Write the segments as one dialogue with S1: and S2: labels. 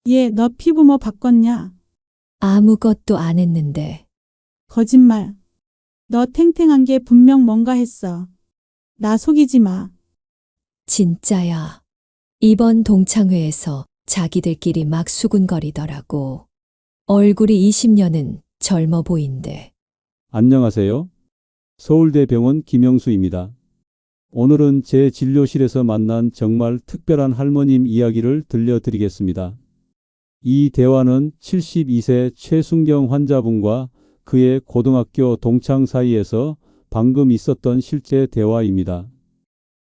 S1: 얘, 너 피부 뭐 바꿨냐?
S2: 아무것도 안 했는데.
S1: 거짓말. 너 탱탱한 게 분명 뭔가 했어. 나 속이지 마.
S2: 진짜야. 이번 동창회에서 자기들끼리 막 수군거리더라고. 얼굴이 20년은 젊어 보인대.
S3: 안녕하세요. 서울대병원 김영수입니다. 오늘은 제 진료실에서 만난 정말 특별한 할머님 이야기를 들려드리겠습니다. 이 대화는 72세 최순경 환자분과 그의 고등학교 동창 사이에서 방금 있었던 실제 대화입니다.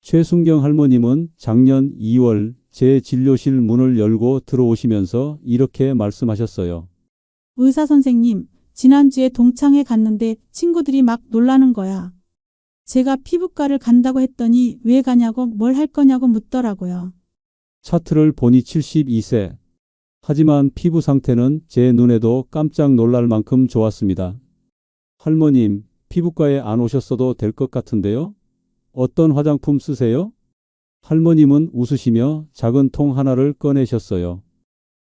S3: 최순경 할머님은 작년 2월 제 진료실 문을 열고 들어오시면서 이렇게 말씀하셨어요.
S1: 의사 선생님, 지난주에 동창회 갔는데 친구들이 막 놀라는 거야. 제가 피부과를 간다고 했더니 왜 가냐고 뭘 할 거냐고 묻더라고요.
S3: 차트를 보니 72세. 하지만 피부 상태는 제 눈에도 깜짝 놀랄 만큼 좋았습니다. 할머님, 피부과에 안 오셨어도 될 것 같은데요? 어떤 화장품 쓰세요? 할머님은 웃으시며 작은 통 하나를 꺼내셨어요.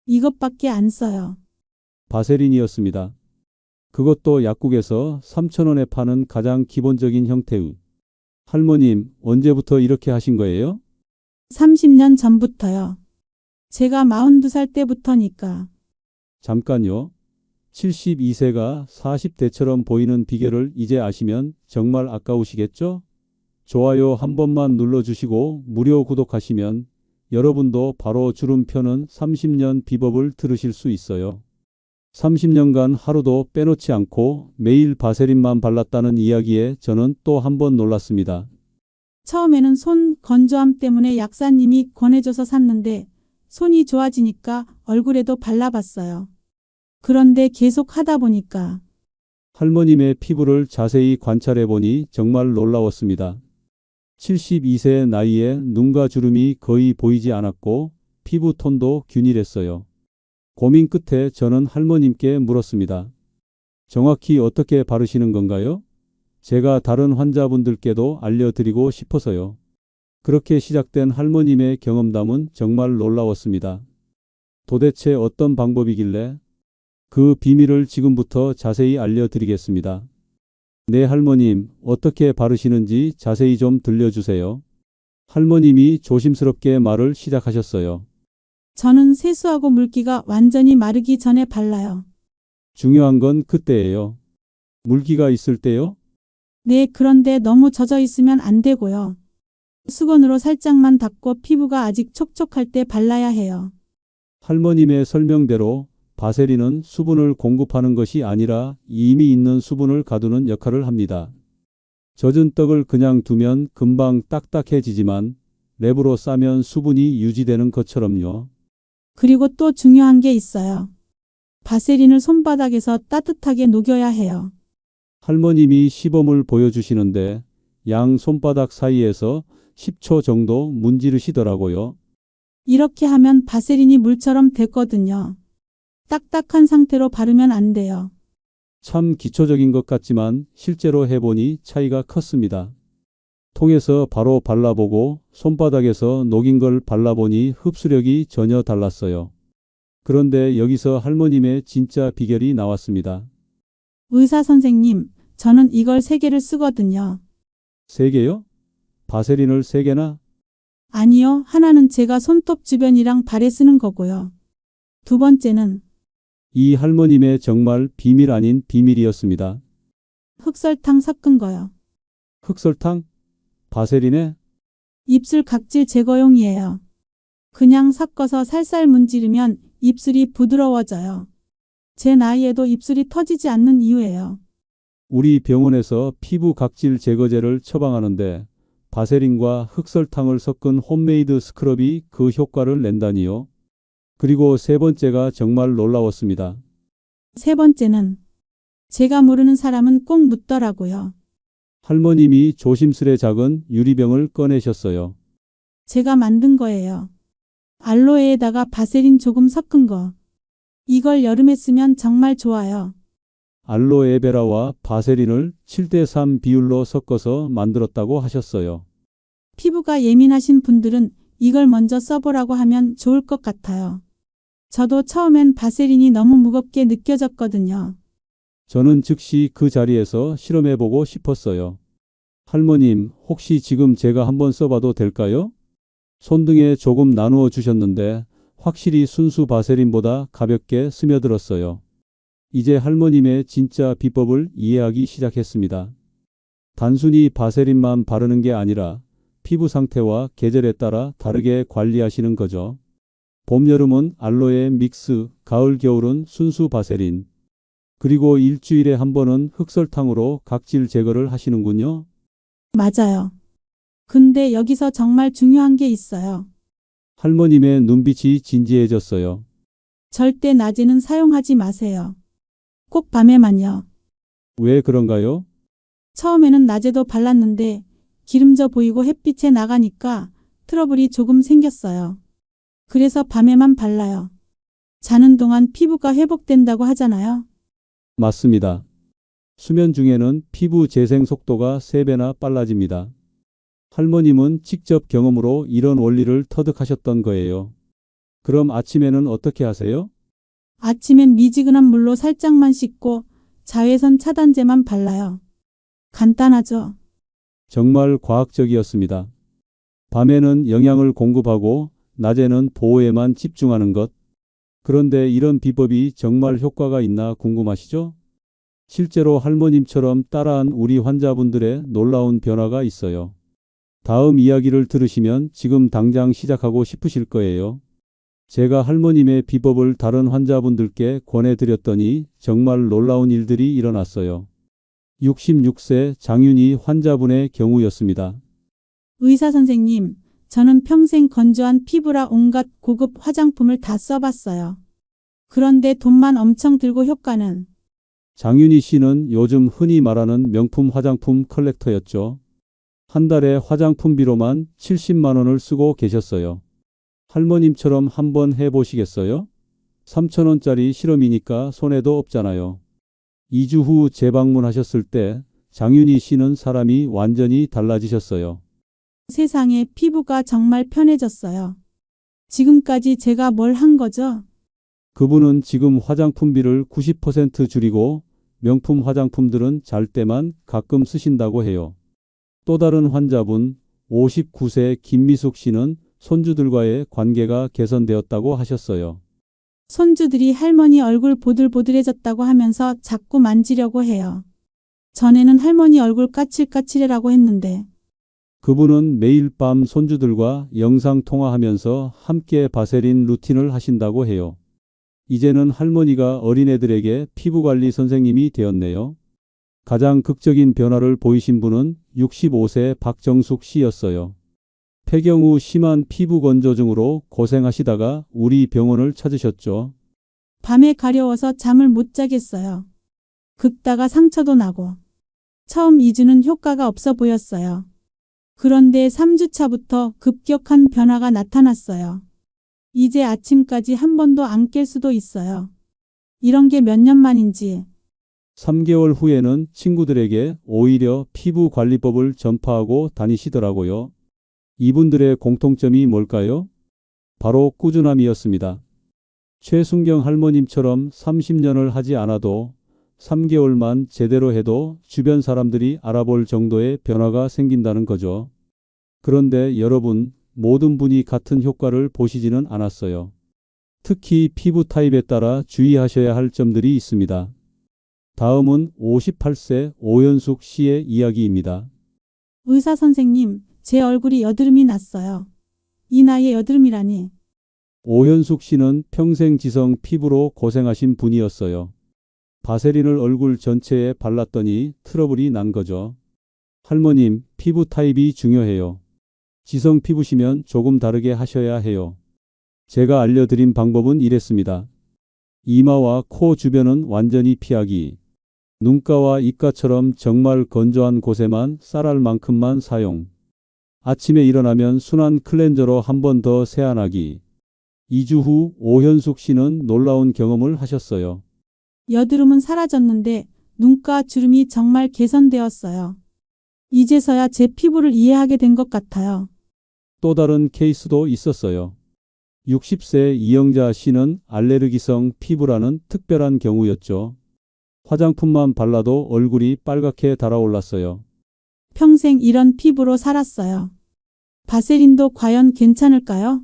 S1: 이것밖에 안 써요.
S3: 바세린이었습니다. 그것도 약국에서 3,000원에 파는 가장 기본적인 형태의. 할머님, 언제부터 이렇게 하신 거예요?
S1: 30년 전부터요. 제가 42살 때부터니까.
S3: 잠깐요. 72세가 40대처럼 보이는 비결을 이제 아시면 정말 아까우시겠죠? 좋아요 한 번만 눌러주시고 무료 구독하시면 여러분도 바로 주름 펴는 30년 비법을 들으실 수 있어요. 30년간 하루도 빼놓지 않고 매일 바세린만 발랐다는 이야기에 저는 또 한 번 놀랐습니다.
S1: 처음에는 손 건조함 때문에 약사님이 권해줘서 샀는데 손이 좋아지니까 얼굴에도 발라봤어요. 그런데 계속 하다 보니까
S3: 할머님의 피부를 자세히 관찰해 보니 정말 놀라웠습니다. 72세 나이에 눈과 주름이 거의 보이지 않았고 피부 톤도 균일했어요. 고민 끝에 저는 할머님께 물었습니다. 정확히 어떻게 바르시는 건가요? 제가 다른 환자분들께도 알려드리고 싶어서요. 그렇게 시작된 할머님의 경험담은 정말 놀라웠습니다. 도대체 어떤 방법이길래? 그 비밀을 지금부터 자세히 알려드리겠습니다. 네, 할머님, 어떻게 바르시는지 자세히 좀 들려주세요. 할머님이 조심스럽게 말을 시작하셨어요.
S1: 저는 세수하고 물기가 완전히 마르기 전에 발라요.
S3: 중요한 건 그때예요. 물기가 있을 때요?
S1: 네, 그런데 너무 젖어 있으면 안 되고요. 수건으로 살짝만 닦고 피부가 아직 촉촉할 때 발라야 해요.
S3: 할머님의 설명대로 바세린은 수분을 공급하는 것이 아니라 이미 있는 수분을 가두는 역할을 합니다. 젖은 떡을 그냥 두면 금방 딱딱해지지만 랩으로 싸면 수분이 유지되는 것처럼요.
S1: 그리고 또 중요한 게 있어요. 바세린을 손바닥에서 따뜻하게 녹여야 해요.
S3: 할머님이 시범을 보여주시는데 양 손바닥 사이에서 10초 정도 문지르시더라고요.
S1: 이렇게 하면 바세린이 물처럼 됐거든요. 딱딱한 상태로 바르면 안 돼요.
S3: 참 기초적인 것 같지만 실제로 해보니 차이가 컸습니다. 통에서 바로 발라보고 손바닥에서 녹인 걸 발라보니 흡수력이 전혀 달랐어요. 그런데 여기서 할머님의 진짜 비결이 나왔습니다.
S1: 의사 선생님, 저는 이걸 3개를 쓰거든요.
S3: 3개요? 바세린을 3개나?
S1: 아니요, 하나는 제가 손톱 주변이랑 발에 쓰는 거고요. 두 번째는
S3: 이 할머님의 정말 비밀 아닌 비밀이었습니다.
S1: 흑설탕 섞은 거요.
S3: 흑설탕? 바세린에?
S1: 입술 각질 제거용이에요. 그냥 섞어서 살살 문지르면 입술이 부드러워져요. 제 나이에도 입술이 터지지 않는 이유예요.
S3: 우리 병원에서 피부 각질 제거제를 처방하는데 바세린과 흑설탕을 섞은 홈메이드 스크럽이 그 효과를 낸다니요. 그리고 세 번째가 정말 놀라웠습니다.
S1: 세 번째는 제가 모르는 사람은 꼭 묻더라고요.
S3: 할머님이 조심스레 작은 유리병을 꺼내셨어요.
S1: 제가 만든 거예요. 알로에에다가 바세린 조금 섞은 거. 이걸 여름에 쓰면 정말 좋아요.
S3: 알로에베라와 바세린을 7대3 비율로 섞어서 만들었다고 하셨어요.
S1: 피부가 예민하신 분들은 이걸 먼저 써보라고 하면 좋을 것 같아요. 저도 처음엔 바세린이 너무 무겁게 느껴졌거든요.
S3: 저는 즉시 그 자리에서 실험해보고 싶었어요. 할머님, 혹시 지금 제가 한번 써봐도 될까요? 손등에 조금 나누어 주셨는데 확실히 순수 바세린보다 가볍게 스며들었어요. 이제 할머님의 진짜 비법을 이해하기 시작했습니다. 단순히 바세린만 바르는 게 아니라 피부 상태와 계절에 따라 다르게 관리하시는 거죠. 봄, 여름은 알로에 믹스, 가을, 겨울은 순수 바세린. 그리고 일주일에 한 번은 흑설탕으로 각질 제거를 하시는군요.
S1: 맞아요. 근데 여기서 정말 중요한 게 있어요.
S3: 할머님의 눈빛이 진지해졌어요.
S1: 절대 낮에는 사용하지 마세요. 꼭 밤에만요.
S3: 왜 그런가요?
S1: 처음에는 낮에도 발랐는데 기름져 보이고 햇빛에 나가니까 트러블이 조금 생겼어요. 그래서 밤에만 발라요. 자는 동안 피부가 회복된다고 하잖아요.
S3: 맞습니다. 수면 중에는 피부 재생 속도가 3배나 빨라집니다. 할머님은 직접 경험으로 이런 원리를 터득하셨던 거예요. 그럼 아침에는 어떻게 하세요?
S1: 아침엔 미지근한 물로 살짝만 씻고 자외선 차단제만 발라요. 간단하죠?
S3: 정말 과학적이었습니다. 밤에는 영양을 공급하고 낮에는 보호에만 집중하는 것. 그런데 이런 비법이 정말 효과가 있나 궁금하시죠? 실제로 할머님처럼 따라한 우리 환자분들의 놀라운 변화가 있어요. 다음 이야기를 들으시면 지금 당장 시작하고 싶으실 거예요. 제가 할머님의 비법을 다른 환자분들께 권해드렸더니 정말 놀라운 일들이 일어났어요. 66세 장윤희 환자분의 경우였습니다.
S1: 의사 선생님, 저는 평생 건조한 피부라 온갖 고급 화장품을 다 써봤어요. 그런데 돈만 엄청 들고 효과는
S3: 장윤희 씨는 요즘 흔히 말하는 명품 화장품 컬렉터였죠. 한 달에 화장품비로만 70만 원을 쓰고 계셨어요. 할머님처럼 한번 해보시겠어요? 3,000원짜리 실험이니까 손해도 없잖아요. 2주 후 재방문하셨을 때 장윤희 씨는 사람이 완전히 달라지셨어요.
S1: 세상에 피부가 정말 편해졌어요. 지금까지 제가 뭘 한 거죠?
S3: 그분은 지금 화장품비를 90% 줄이고 명품 화장품들은 잘 때만 가끔 쓰신다고 해요. 또 다른 환자분 59세 김미숙 씨는 손주들과의 관계가 개선되었다고 하셨어요.
S1: 손주들이 할머니 얼굴 보들보들해졌다고 하면서 자꾸 만지려고 해요. 전에는 할머니 얼굴 까칠까칠해라고 했는데
S3: 그분은 매일 밤 손주들과 영상 통화하면서 함께 바세린 루틴을 하신다고 해요. 이제는 할머니가 어린애들에게 피부관리 선생님이 되었네요. 가장 극적인 변화를 보이신 분은 65세 박정숙 씨였어요. 폐경 후 심한 피부 건조증으로 고생하시다가 우리 병원을 찾으셨죠.
S1: 밤에 가려워서 잠을 못 자겠어요. 긁다가 상처도 나고. 처음 2주는 효과가 없어 보였어요. 그런데 3주 차부터 급격한 변화가 나타났어요. 이제 아침까지 한 번도 안 깰 수도 있어요. 이런 게 몇 년 만인지.
S3: 3개월 후에는 친구들에게 오히려 피부 관리법을 전파하고 다니시더라고요. 이분들의 공통점이 뭘까요? 바로 꾸준함이었습니다. 최순경 할머님처럼 30년을 하지 않아도 3개월만 제대로 해도 주변 사람들이 알아볼 정도의 변화가 생긴다는 거죠. 그런데 여러분, 모든 분이 같은 효과를 보시지는 않았어요. 특히 피부 타입에 따라 주의하셔야 할 점들이 있습니다. 다음은 58세 오연숙 씨의 이야기입니다.
S1: 의사 선생님, 제 얼굴이 여드름이 났어요. 이 나이에 여드름이라니.
S3: 오연숙 씨는 평생 지성 피부로 고생하신 분이었어요. 바세린을 얼굴 전체에 발랐더니 트러블이 난 거죠. 할머님, 피부 타입이 중요해요. 지성 피부시면 조금 다르게 하셔야 해요. 제가 알려드린 방법은 이랬습니다. 이마와 코 주변은 완전히 피하기. 눈가와 입가처럼 정말 건조한 곳에만 쌀알 만큼만 사용. 아침에 일어나면 순한 클렌저로 한 번 더 세안하기. 2주 후 오현숙 씨는 놀라운 경험을 하셨어요.
S1: 여드름은 사라졌는데 눈가 주름이 정말 개선되었어요. 이제서야 제 피부를 이해하게 된 것 같아요.
S3: 또 다른 케이스도 있었어요. 60세 이영자 씨는 알레르기성 피부라는 특별한 경우였죠. 화장품만 발라도 얼굴이 빨갛게 달아올랐어요.
S1: 평생 이런 피부로 살았어요. 바세린도 과연 괜찮을까요?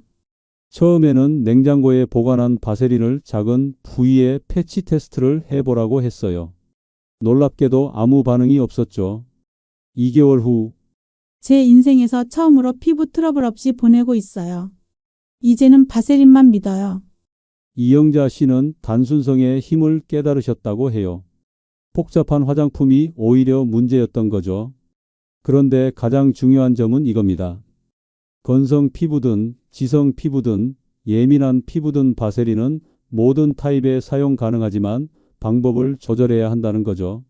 S3: 처음에는 냉장고에 보관한 바세린을 작은 부위에 패치 테스트를 해보라고 했어요. 놀랍게도 아무 반응이 없었죠. 2개월 후
S1: 제 인생에서 처음으로 피부 트러블 없이 보내고 있어요. 이제는 바세린만 믿어요.
S3: 이영자 씨는 단순성의 힘을 깨달으셨다고 해요. 복잡한 화장품이 오히려 문제였던 거죠. 그런데 가장 중요한 점은 이겁니다. 건성 피부든 지성 피부든 예민한 피부든 바세린은 모든 타입에 사용 가능하지만 방법을 조절해야 한다는 거죠.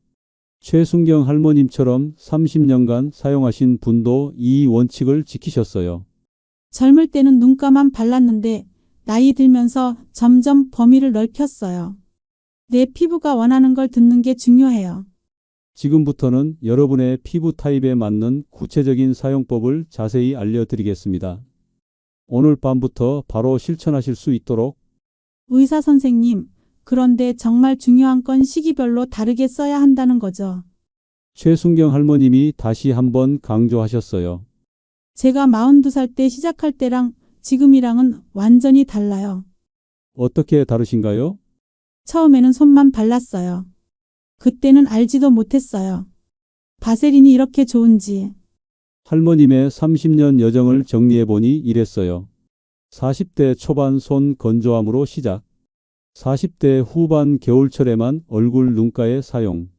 S3: 최순경 할머님처럼 30년간 사용하신 분도 이 원칙을 지키셨어요.
S1: 젊을 때는 눈가만 발랐는데 나이 들면서 점점 범위를 넓혔어요. 내 피부가 원하는 걸 듣는 게 중요해요.
S3: 지금부터는 여러분의 피부 타입에 맞는 구체적인 사용법을 자세히 알려드리겠습니다. 오늘 밤부터 바로 실천하실 수 있도록
S1: 의사 선생님, 그런데 정말 중요한 건 시기별로 다르게 써야 한다는 거죠.
S3: 최순경 할머님이 다시 한번 강조하셨어요.
S1: 제가 42살 때 시작할 때랑 지금이랑은 완전히 달라요.
S3: 어떻게 다르신가요?
S1: 처음에는 손만 발랐어요. 그때는 알지도 못했어요. 바세린이 이렇게 좋은지.
S3: 할머님의 30년 여정을 정리해보니 이랬어요. 40대 초반 손 건조함으로 시작. 40대 후반 겨울철에만 얼굴 눈가에 사용.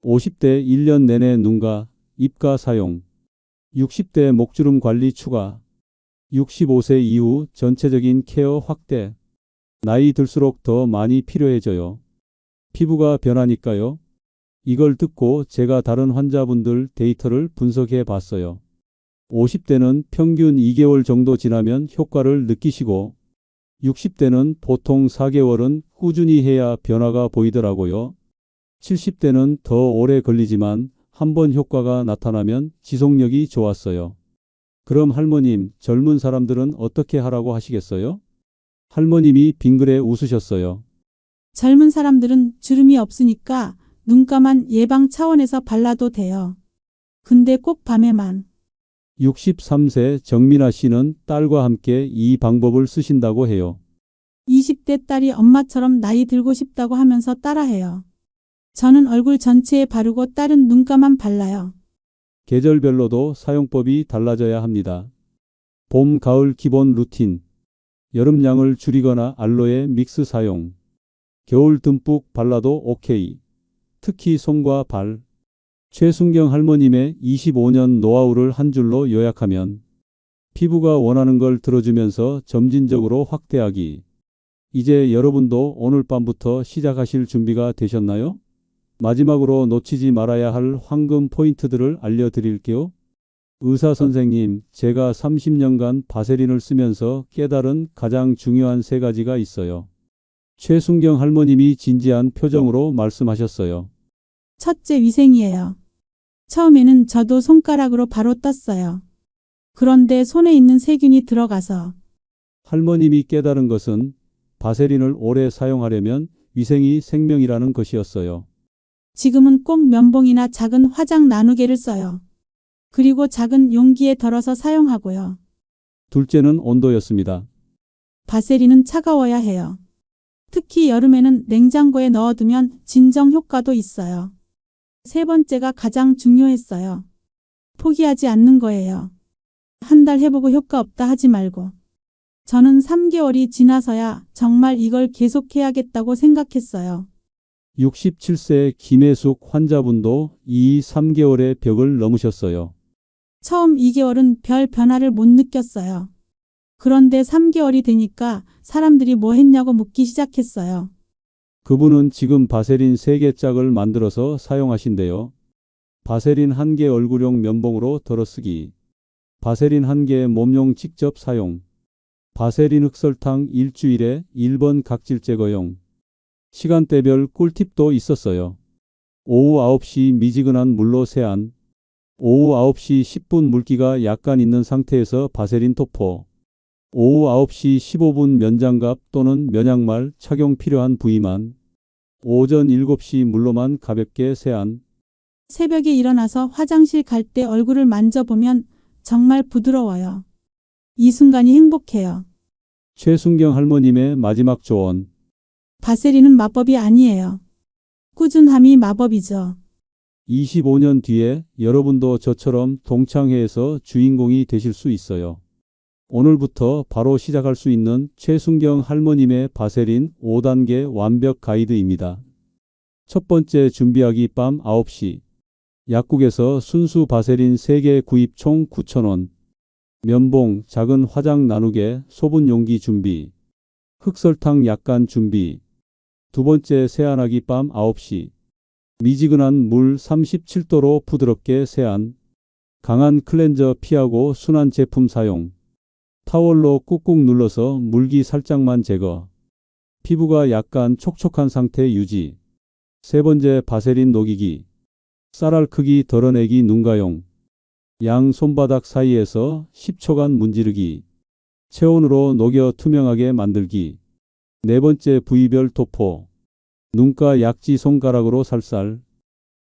S3: 50대 1년 내내 눈가, 입가 사용. 60대 목주름 관리 추가. 65세 이후 전체적인 케어 확대. 나이 들수록 더 많이 필요해져요. 피부가 변하니까요. 이걸 듣고 제가 다른 환자분들 데이터를 분석해 봤어요. 50대는 평균 2개월 정도 지나면 효과를 느끼시고 60대는 보통 4개월은 꾸준히 해야 변화가 보이더라고요. 70대는 더 오래 걸리지만 한번 효과가 나타나면 지속력이 좋았어요. 그럼 할머님, 젊은 사람들은 어떻게 하라고 하시겠어요? 할머님이 빙그레 웃으셨어요.
S1: 젊은 사람들은 주름이 없으니까 눈가만 예방 차원에서 발라도 돼요. 근데 꼭 밤에만.
S3: 63세 정민아 씨는 딸과 함께 이 방법을 쓰신다고 해요.
S1: 20대 딸이 엄마처럼 나이 들고 싶다고 하면서 따라해요. 저는 얼굴 전체에 바르고 딸은 눈가만 발라요.
S3: 계절별로도 사용법이 달라져야 합니다. 봄, 가을 기본 루틴. 여름 양을 줄이거나 알로에 믹스 사용. 겨울 듬뿍 발라도 오케이. 특히 손과 발. 최순경 할머님의 25년 노하우를 한 줄로 요약하면 피부가 원하는 걸 들어주면서 점진적으로 확대하기. 이제 여러분도 오늘 밤부터 시작하실 준비가 되셨나요? 마지막으로 놓치지 말아야 할 황금 포인트들을 알려드릴게요. 의사 선생님, 제가 30년간 바세린을 쓰면서 깨달은 가장 중요한 3가지가 있어요. 최순경 할머님이 진지한 표정으로 말씀하셨어요.
S1: 첫째, 위생이에요. 처음에는 저도 손가락으로 바로 떴어요. 그런데 손에 있는 세균이 들어가서
S3: 할머님이 깨달은 것은 바세린을 오래 사용하려면 위생이 생명이라는 것이었어요.
S1: 지금은 꼭 면봉이나 작은 화장 나누개를 써요. 그리고 작은 용기에 덜어서 사용하고요.
S3: 둘째는 온도였습니다.
S1: 바세린은 차가워야 해요. 특히 여름에는 냉장고에 넣어두면 진정 효과도 있어요. 세 번째가 가장 중요했어요. 포기하지 않는 거예요. 한 달 해보고 효과 없다 하지 말고. 저는 3개월이 지나서야 정말 이걸 계속해야겠다고 생각했어요.
S3: 67세 김혜숙 환자분도 이 3개월의 벽을 넘으셨어요.
S1: 처음 2개월은 별 변화를 못 느꼈어요. 그런데 3개월이 되니까 사람들이 뭐 했냐고 묻기 시작했어요.
S3: 그분은 지금 바세린 3개 짝을 만들어서 사용하신대요. 바세린 1개 얼굴용 면봉으로 덜어쓰기. 바세린 1개 몸용 직접 사용. 바세린 흑설탕 일주일에 1번 각질 제거용. 시간대별 꿀팁도 있었어요. 오후 9시 미지근한 물로 세안. 오후 9시 10분 물기가 약간 있는 상태에서 바세린 토포. 오후 9시 15분 면장갑 또는 면양말 착용 필요한 부위만, 오전 7시 물로만 가볍게 세안.
S1: 새벽에 일어나서 화장실 갈 때 얼굴을 만져보면 정말 부드러워요. 이 순간이 행복해요.
S3: 최순경 할머님의 마지막 조언.
S1: 바세린은 마법이 아니에요. 꾸준함이 마법이죠.
S3: 25년 뒤에 여러분도 저처럼 동창회에서 주인공이 되실 수 있어요. 오늘부터 바로 시작할 수 있는 최순경 할머님의 바세린 5단계 완벽 가이드입니다. 첫 번째, 준비하기. 밤 9시. 약국에서 순수 바세린 3개 구입 총 9,000원. 면봉, 작은 화장 나누개, 소분 용기 준비. 흑설탕 약간 준비. 두 번째, 세안하기. 밤 9시. 미지근한 물 37도로 부드럽게 세안. 강한 클렌저 피하고 순한 제품 사용. 타월로 꾹꾹 눌러서 물기 살짝만 제거. 피부가 약간 촉촉한 상태 유지. 세 번째, 바세린 녹이기. 쌀알 크기 덜어내기. 눈가용. 양 손바닥 사이에서 10초간 문지르기. 체온으로 녹여 투명하게 만들기. 네 번째, 부위별 도포. 눈가 약지 손가락으로 살살.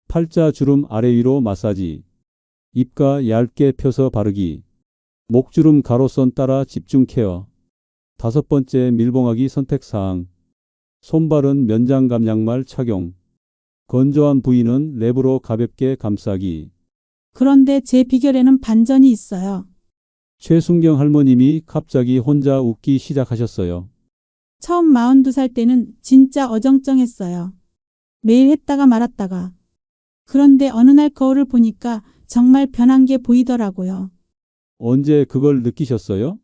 S3: 팔자 주름 아래 위로 마사지. 입가 얇게 펴서 바르기. 목주름 가로선 따라 집중 케어. 다섯 번째, 밀봉하기 선택사항. 손발은 면장갑 양말 착용. 건조한 부위는 랩으로 가볍게 감싸기.
S1: 그런데 제 비결에는 반전이 있어요.
S3: 최순경 할머님이 갑자기 혼자 웃기 시작하셨어요.
S1: 처음 42살 때는 진짜 어정쩡했어요. 매일 했다가 말았다가. 그런데 어느 날 거울을 보니까 정말 변한 게 보이더라고요.
S3: 언제 그걸 느끼셨어요?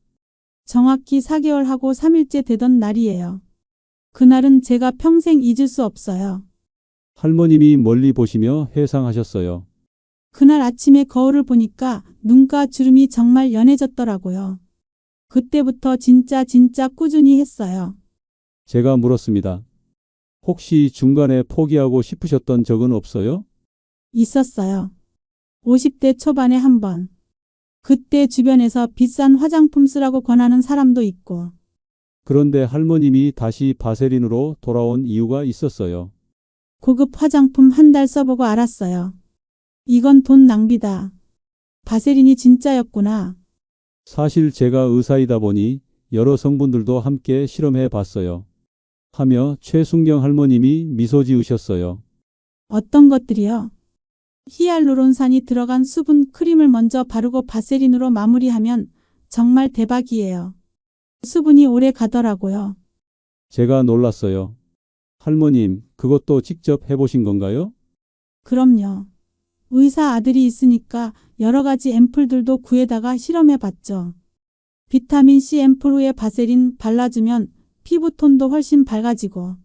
S1: 정확히 4개월 하고 3일째 되던 날이에요. 그날은 제가 평생 잊을 수 없어요.
S3: 할머님이 멀리 보시며 회상하셨어요.
S1: 그날 아침에 거울을 보니까 눈가 주름이 정말 연해졌더라고요. 그때부터 진짜 꾸준히 했어요.
S3: 제가 물었습니다. 혹시 중간에 포기하고 싶으셨던 적은 없어요?
S1: 있었어요. 50대 초반에 한 번. 그때 주변에서 비싼 화장품 쓰라고 권하는 사람도 있고.
S3: 그런데 할머님이 다시 바세린으로 돌아온 이유가 있었어요.
S1: 고급 화장품 한 달 써보고 알았어요. 이건 돈 낭비다. 바세린이 진짜였구나.
S3: 사실 제가 의사이다 보니 여러 성분들도 함께 실험해 봤어요. 하며 최순경 할머님이 미소 지으셨어요.
S1: 어떤 것들이요? 히알루론산이 들어간 수분 크림을 먼저 바르고 바세린으로 마무리하면 정말 대박이에요. 수분이 오래 가더라고요.
S3: 제가 놀랐어요. 할머님, 그것도 직접 해보신 건가요?
S1: 그럼요. 의사 아들이 있으니까 여러 가지 앰플들도 구해다가 실험해 봤죠. 비타민C 앰플 후에 바세린 발라주면 피부톤도 훨씬 밝아지고.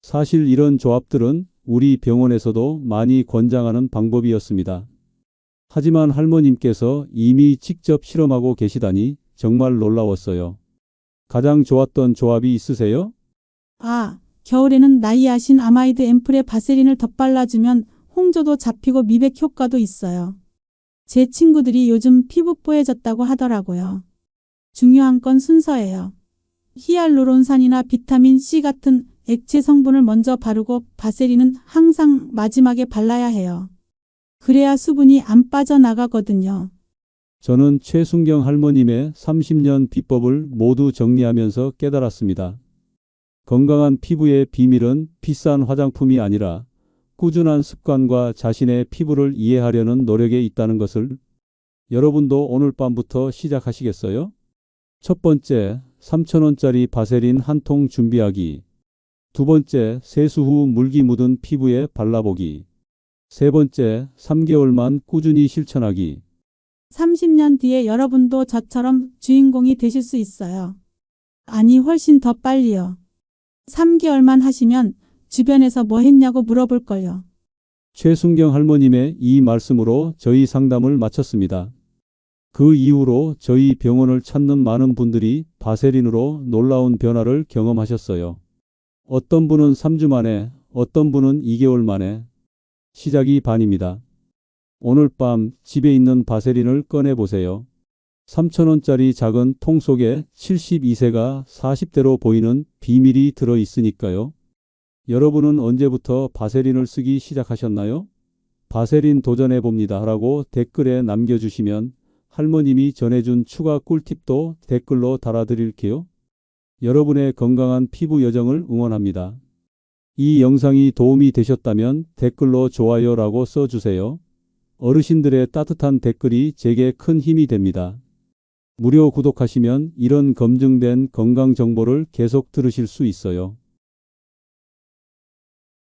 S3: 사실 이런 조합들은 우리 병원에서도 많이 권장하는 방법이었습니다. 하지만 할머님께서 이미 직접 실험하고 계시다니 정말 놀라웠어요. 가장 좋았던 조합이 있으세요?
S1: 겨울에는 나이아신 아마이드 앰플에 바세린을 덧발라주면 홍조도 잡히고 미백 효과도 있어요. 제 친구들이 요즘 피부 뽀얘졌다고 하더라고요. 중요한 건 순서예요. 히알루론산이나 비타민 C 같은 액체 성분을 먼저 바르고 바세린은 항상 마지막에 발라야 해요. 그래야 수분이 안 빠져나가거든요.
S3: 저는 최순경 할머님의 30년 비법을 모두 정리하면서 깨달았습니다. 건강한 피부의 비밀은 비싼 화장품이 아니라 꾸준한 습관과 자신의 피부를 이해하려는 노력에 있다는 것을. 여러분도 오늘 밤부터 시작하시겠어요? 첫 번째, 3,000원짜리 바세린 한 통 준비하기. 두 번째, 세수 후 물기 묻은 피부에 발라보기. 세 번째, 3개월만 꾸준히 실천하기.
S1: 30년 뒤에 여러분도 저처럼 주인공이 되실 수 있어요. 아니, 훨씬 더 빨리요. 3개월만 하시면 주변에서 뭐 했냐고 물어볼걸요.
S3: 최순경 할머님의 이 말씀으로 저희 상담을 마쳤습니다. 그 이후로 저희 병원을 찾는 많은 분들이 바세린으로 놀라운 변화를 경험하셨어요. 어떤 분은 3주 만에, 어떤 분은 2개월 만에. 시작이 반입니다. 오늘 밤 집에 있는 바세린을 꺼내보세요. 3,000원짜리 작은 통 속에 72세가 40대로 보이는 비밀이 들어 있으니까요. 여러분은 언제부터 바세린을 쓰기 시작하셨나요? 바세린 도전해 봅니다 라고 댓글에 남겨주시면 할머님이 전해준 추가 꿀팁도 댓글로 달아드릴게요. 여러분의 건강한 피부 여정을 응원합니다. 이 영상이 도움이 되셨다면 댓글로 좋아요라고 써주세요. 어르신들의 따뜻한 댓글이 제게 큰 힘이 됩니다. 무료 구독하시면 이런 검증된 건강 정보를 계속 들으실 수 있어요.